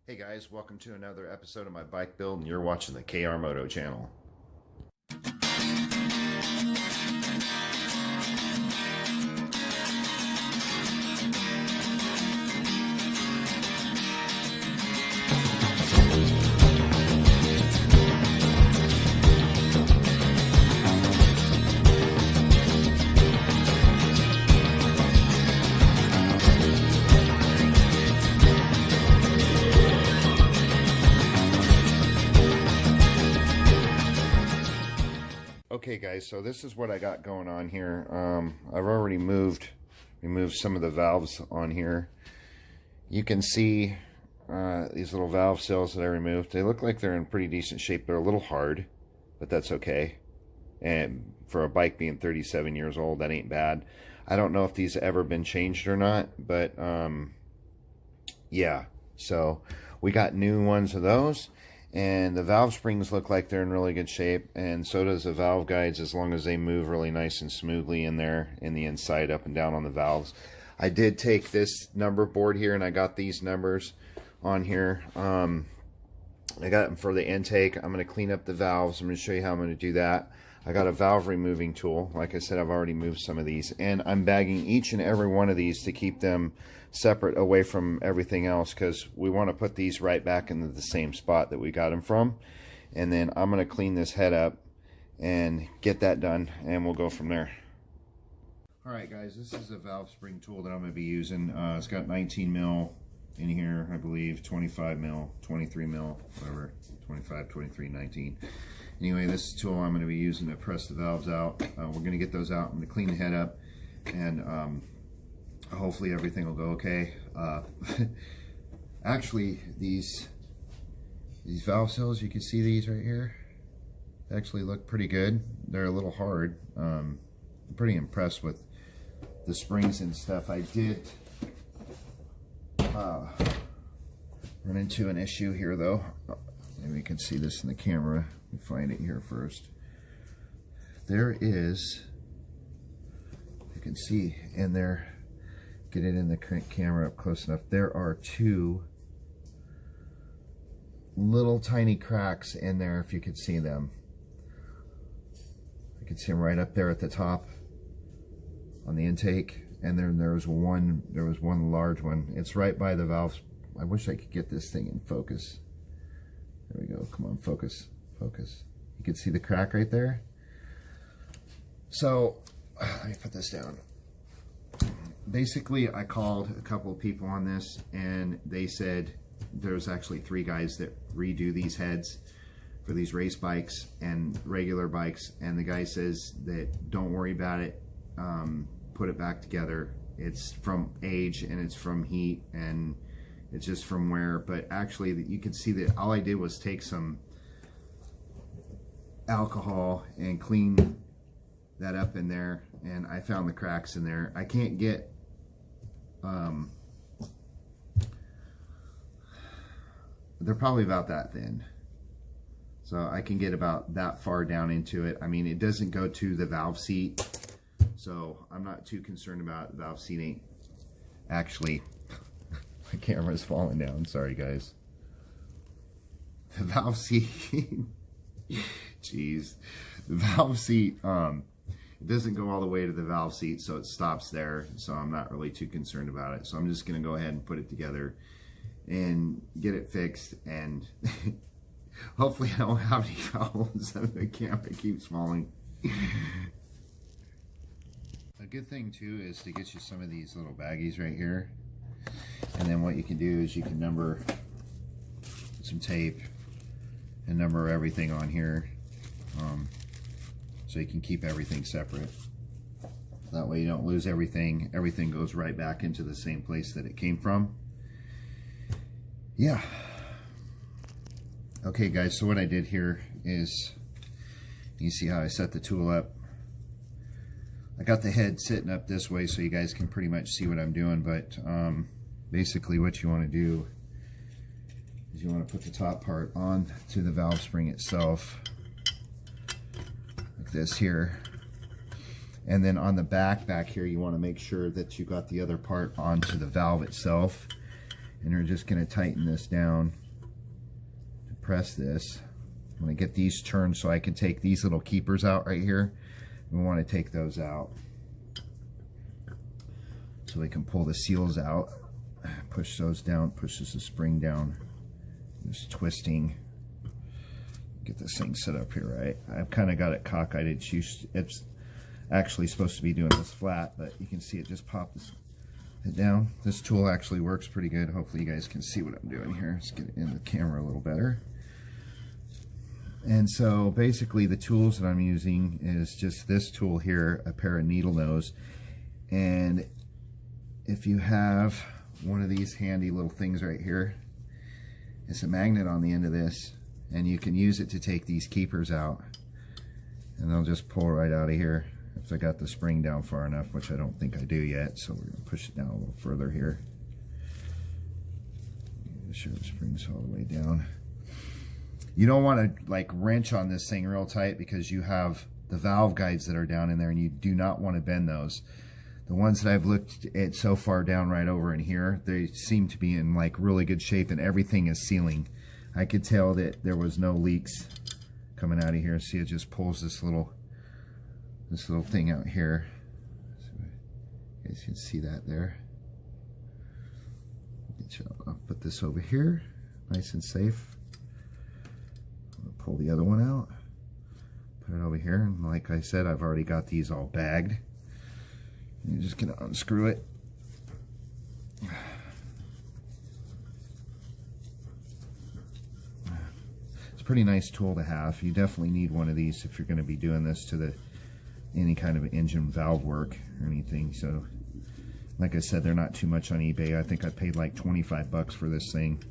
Hey guys, welcome to another episode of my bike build, and you're watching the KR Moto channel. Okay guys, so this is what I got going on here. I've already removed some of the valves on here. You can see these little valve seals that I removed. They look like they're in pretty decent shape. They're a little hard, but that's okay. And for a bike being 37 years old, that ain't bad. I don't know if these have ever been changed or not, but yeah. So we got new ones of those. And the valve springs look like they're in really good shape, and so does the valve guides, as long as they move really nice and smoothly in there, in the inside, up and down on the valves. I did take this number board here, and I got these numbers on here. I got them for the intake. I'm going to clean up the valves. I'm going to show you how I'm going to do that. I got a valve removing tool. Like I said, I've already moved some of these, and I'm bagging each and every one of these to keep them separate away from everything else, because we want to put these right back into the same spot that we got them from. And then I'm going to clean this head up and get that done, and we'll go from there. Alright guys, this is a valve spring tool that I'm going to be using. It's got 19 mil in here, I believe, 25 mil, 23 mil, whatever, 25, 23, 19. Anyway, this is the tool I'm going to be using to press the valves out. We're going to get those out. I'm going to clean the head up, and hopefully everything will go okay. Actually, these valve seals, you can see these right here, actually look pretty good. They're a little hard. I'm pretty impressed with the springs and stuff. I did run into an issue here though. Maybe you can see this in the camera. Let me find it here first. There is, you can see in there, get it in the camera up close enough, there are two little tiny cracks in there, if you could see them. You can see them right up there at the top on the intake, and then there was one large one. It's right by the valves. I wish I could get this thing in focus. There we go. Come on, focus, focus. You can see the crack right there. So let me put this down. Basically, I called a couple of people on this, and they said there's actually 3 guys that redo these heads for these race bikes and regular bikes, and the guy says that don't worry about it, put it back together. It's from age, and it's from heat, and it's just from wear. But actually, you can see that all I did was take some alcohol and clean that up in there, and I found the cracks in there. I can't get they're probably about that thin, so I can get about that far down into it. I mean, it doesn't go to the valve seat, so I'm not too concerned about it. The valve seat ain't actually my camera's falling down, sorry guys. The valve seat jeez, the valve seat, it doesn't go all the way to the valve seat, so it stops there, so I'm not really too concerned about it. So I'm just going to go ahead and put it together and get it fixed, and hopefully I don't have any problems. The camera keeps falling. A good thing too is to get you some of these little baggies right here, and then what you can do is you can number some tape and number everything on here, so you can keep everything separate. That way you don't lose everything. Everything goes right back into the same place that it came from. Yeah. Okay guys, so what I did here is, you see how I set the tool up. I got the head sitting up this way so you guys can pretty much see what I'm doing, but basically what you want to do is you want to put the top part on to the valve spring itself, like this here. And then on the back here, you want to make sure that you got the other part onto the valve itself. And we're just going to tighten this down to press this. I'm going to get these turned so I can take these little keepers out right here. We want to take those out so we can pull the seals out. Push those down, pushes the spring down. Just twisting. Get this thing set up here right. I've kind of got it cockeyed. It's actually supposed to be doing this flat, but you can see it just pops it down. This tool actually works pretty good. Hopefully you guys can see what I'm doing here. Let's get it in the camera a little better. And so basically the tools that I'm using is just this tool here, a pair of needle nose. And if you have one of these handy little things right here, it's a magnet on the end of this, and you can use it to take these keepers out, and they'll just pull right out of here if I got the spring down far enough, which I don't think I do yet, so we're going to push it down a little further here. Make sure the spring's all the way down. You don't want to like wrench on this thing real tight because you have the valve guides that are down in there, and you do not want to bend those. The ones that I've looked at so far down right over in here, they seem to be in like really good shape, and everything is sealing. I could tell that there was no leaks coming out of here. See, it just pulls this little thing out here. So you guys can see that there. I'll put this over here, nice and safe. I'll pull the other one out, put it over here, and like I said, I've already got these all bagged. You're just going to unscrew it. It's a pretty nice tool to have. You definitely need one of these if you're going to be doing this to any kind of engine valve work or anything. So, like I said, they're not too much on eBay. I think I paid like 25 bucks for this thing.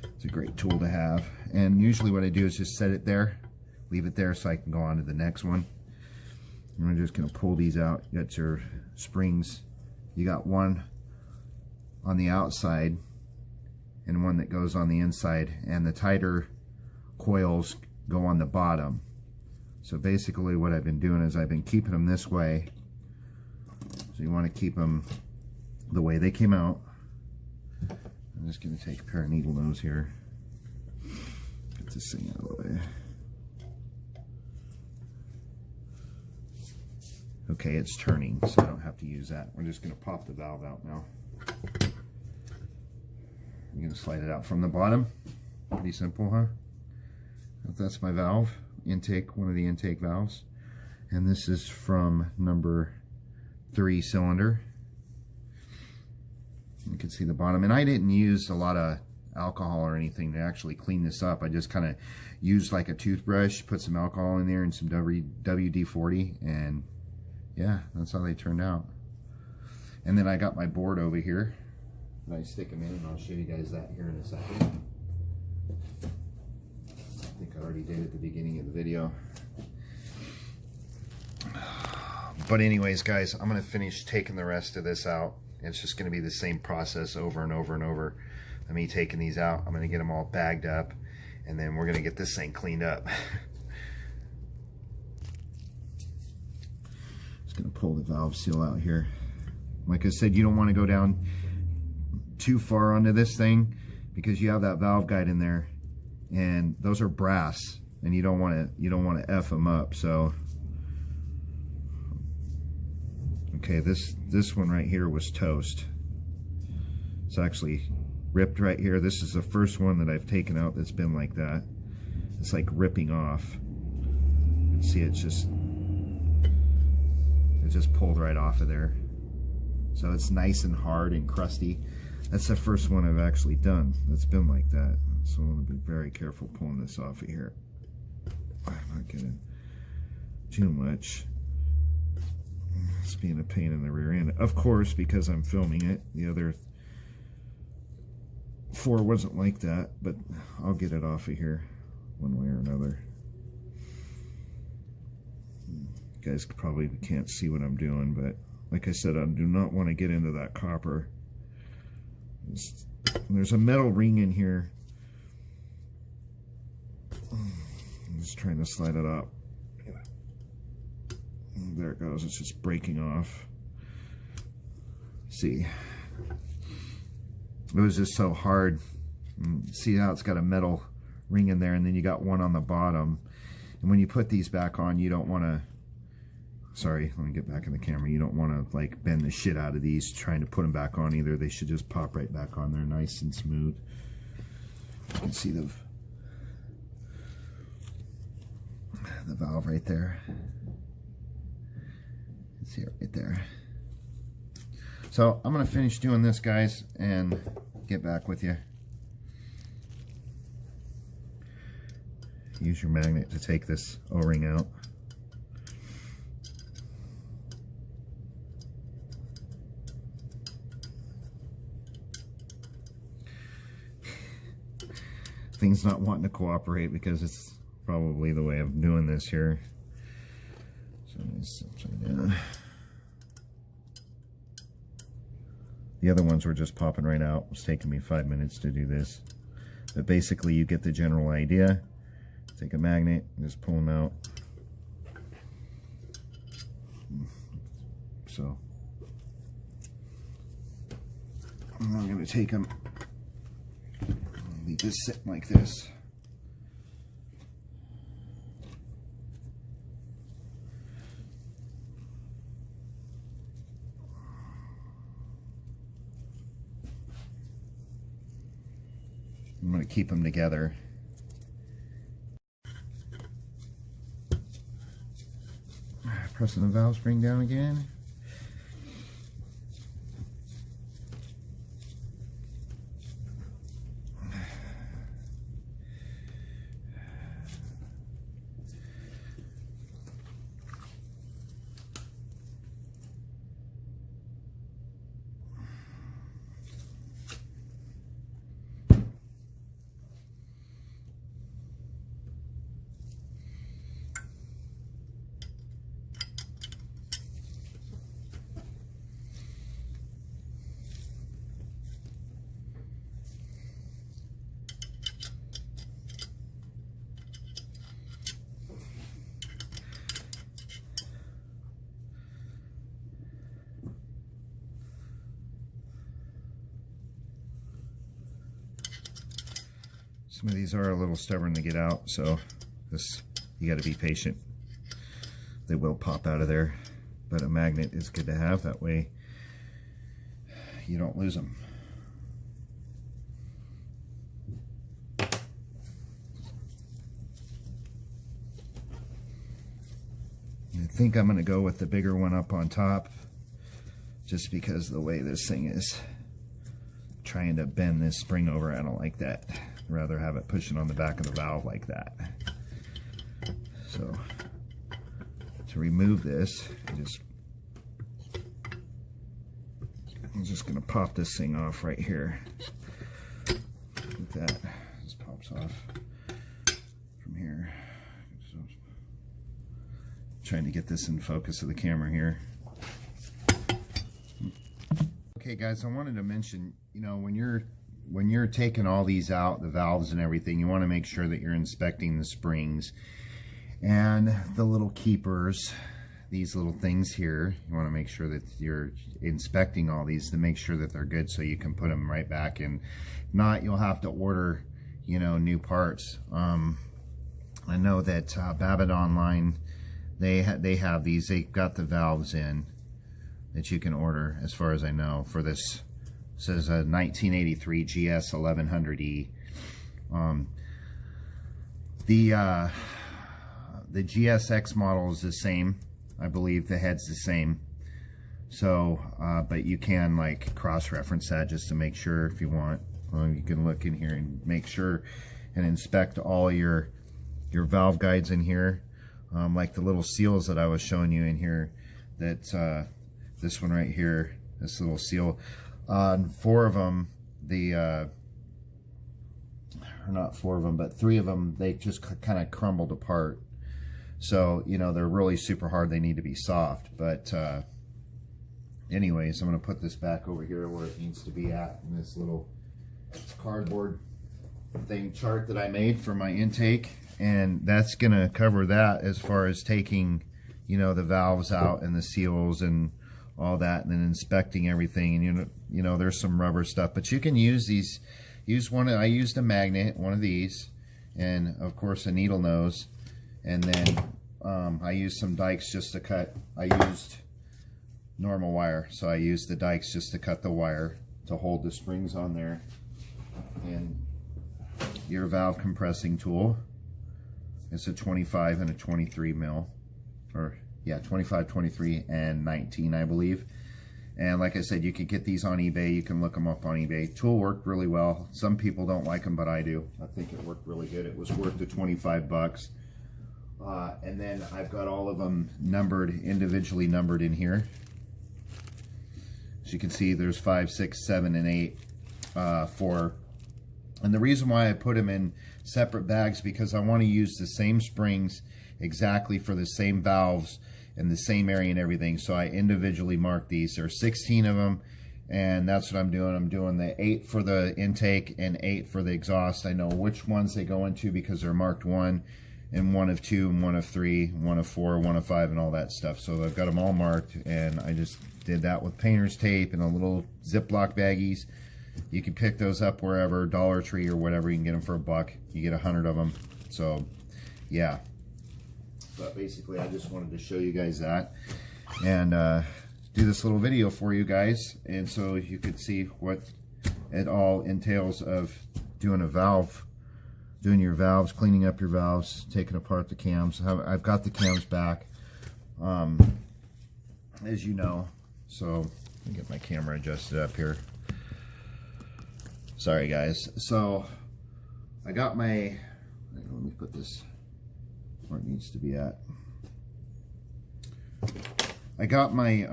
It's a great tool to have. And usually what I do is just set it there, leave it there so I can go on to the next one. And we're just going to pull these out. You got your springs. You got one on the outside and one that goes on the inside, and the tighter coils go on the bottom. So basically what I've been doing is I've been keeping them this way. So you want to keep them the way they came out. I'm just going to take a pair of needle nose here. Get this thing out of the way. Okay, it's turning, so I don't have to use that. We're just going to pop the valve out now. I'm going to slide it out from the bottom. Pretty simple, huh? That's my valve, intake, one of the intake valves. And this is from number 3 cylinder. You can see the bottom. And I didn't use a lot of alcohol or anything to actually clean this up. I just kind of used like a toothbrush, put some alcohol in there and some WD-40, and yeah, that's how they turned out. And then I got my board over here, and I stick them in, and I'll show you guys that here in a second. I think I already did at the beginning of the video. But anyways, guys, I'm going to finish taking the rest of this out. It's just going to be the same process over and over and over. Of me taking these out, I'm going to get them all bagged up, and then we're going to get this thing cleaned up. Going to pull the valve seal out here. Like I said, you don't want to go down too far onto this thing because you have that valve guide in there, and those are brass, and you don't want to F them up. So okay, this one right here was toast. It's actually ripped right here. This is the first one that I've taken out that's been like that. It's like ripping off. You can see it's just pulled right off of there. So it's nice and hard and crusty. That's the first one I've actually done that's been like that. So I want to be very careful pulling this off of here. I'm not getting too much. It's being a pain in the rear end. Of course, because I'm filming it. The other 4 wasn't like that, but I'll get it off of here one way or another. You guys probably can't see what I'm doing, but like I said, I do not want to get into that copper. There's a metal ring in here. I'm just trying to slide it up. There it goes. It's just breaking off. See, it was just so hard. And see how it's got a metal ring in there, and then you got one on the bottom. And when you put these back on, you don't want to, sorry, let me get back in the camera. You don't want to like bend the shit out of these trying to put them back on either. They should just pop right back on there nice and smooth. You can see the valve right there. You can see it right there. So I'm going to finish doing this, guys, and get back with you. Use your magnet to take this O-ring out. Thing's not wanting to cooperate because it's probably the way of doing this here. So it's upside down. The other ones were just popping right out. It's taking me 5 minutes to do this. But basically you get the general idea. Take a magnet and just pull them out. So I'm going to take them, leave this sitting like this. I'm going to keep them together. Pressing the valve spring down again. Some of these are a little stubborn to get out, so this, you got to be patient. They will pop out of there, but a magnet is good to have. That way you don't lose them. I think I'm going to go with the bigger one up on top, just because of the way this thing is trying to bend this spring over. I don't like that. I'd rather have it pushing on the back of the valve like that. So to remove this, I'm just going to pop this thing off right here. Like that. Just pops off from here. So, trying to get this in focus of the camera here. Okay guys, I wanted to mention, you know, when you're taking all these out, the valves and everything, you want to make sure that you're inspecting the springs and the little keepers, these little things here. You want to make sure that you're inspecting all these to make sure that they're good, so you can put them right back in. If not, you'll have to order, you know, new parts. I know that Babbitt Online, they have these. They got the valves in that you can order, as far as I know, for this. It says a 1983 GS 1100E. The GSX model is the same. I believe the head's the same. So, but you can like cross-reference that just to make sure if you want. You can look in here and make sure and inspect all your valve guides in here, like the little seals that I was showing you in here. That this one right here, this little seal. 4 of them, or not 4 of them, but 3 of them, they just kind of crumbled apart. So, you know, they're really super hard. They need to be soft. But anyways, I'm going to put this back over here where it needs to be at, in this little cardboard thing chart that I made for my intake. And that's going to cover that as far as taking, you know, the valves out and the seals and all that, and then inspecting everything. And, you know, you know, there's some rubber stuff, but you can use these. I used a magnet, one of these, and of course a needle nose, and then I used some dikes just to cut. I used normal wire, so I used the dikes just to cut the wire to hold the springs on there. And your valve compressing tool. It's a 25 and a 23 mil, or yeah, 25, 23, and 19, I believe. And like I said, you could get these on eBay. You can look them up on eBay. Tool worked really well. Some people don't like them, but I do. I think it worked really good. It was worth the 25 bucks. And then I've got all of them numbered, individually numbered in here. As you can see, there's 5, 6, 7, and 8 for. And the reason why I put them in separate bags, because I want to use the same springs exactly for the same valves in the same area and everything. So I individually mark these. There are 16 of them, and that's what I'm doing. I'm doing the 8 for the intake and 8 for the exhaust. I know which ones they go into because they're marked 1 and 1 of 2 and 1 of 3, 1 of 4, 1 of 5, and all that stuff. So I've got them all marked, and I just did that with painter's tape and a little Ziploc baggies. You can pick those up wherever, Dollar Tree or whatever. You can get them for $1. You get 100 of them. So yeah, but basically I just wanted to show you guys that and do this little video for you guys, and so you could see what it all entails of doing a valve, doing your valves, cleaning up your valves, taking apart the cams. I've got the cams back, as you know. So let me get my camera adjusted up here. Sorry guys. So I got my, let me put this where it needs to be at. I got my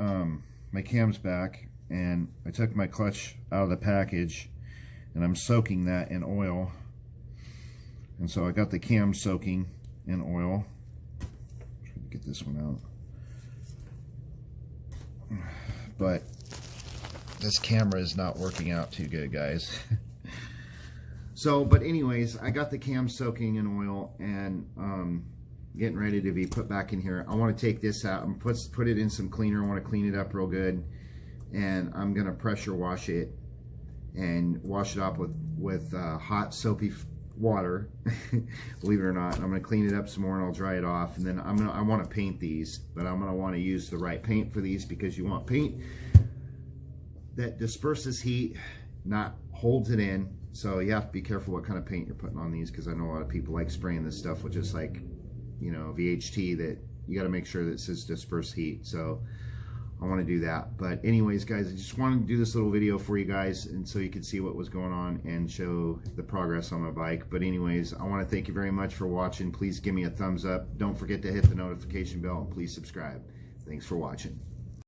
my cams back, and I took my clutch out of the package, and I'm soaking that in oil. And so I got the cams soaking in oil. Try to get this one out. But this camera is not working out too good, guys. So, but anyways, I got the cams soaking in oil, and getting ready to be put back in here. I want to take this out and put it in some cleaner. I want to clean it up real good, and I'm gonna pressure wash it and wash it off with hot soapy water. Believe it or not, I'm gonna clean it up some more and I'll dry it off, and then I want to paint these, but I'm gonna want to use the right paint for these, because you want paint that disperses heat, not holds it in. So you have to be careful what kind of paint you're putting on these, because I know a lot of people like spraying this stuff with just like, you know, VHT, that you got to make sure that it says disperse heat. So I want to do that. But anyways, guys, I just wanted to do this little video for you guys, and so you could see what was going on and show the progress on my bike. But anyways, I want to thank you very much for watching. Please give me a thumbs up. Don't forget to hit the notification bell, and please subscribe. Thanks for watching.